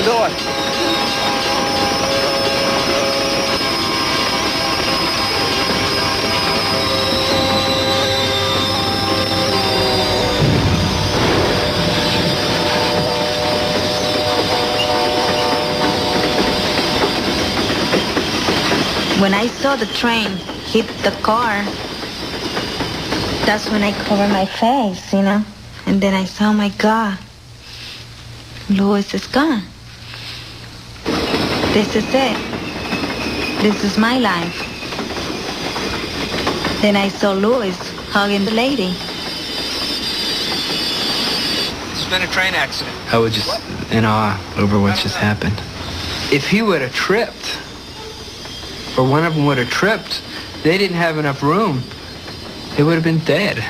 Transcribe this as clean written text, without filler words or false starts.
door. When I saw the train hit the car, that's when I covered my face, you know? And then I saw, oh my God, Louis is gone. This is it. This is my life. Then I saw Louis hugging the lady. It's been a train accident. I was just in awe over what just happened. If he would have tripped, or one of them would have tripped, they didn't have enough room. They would have been dead.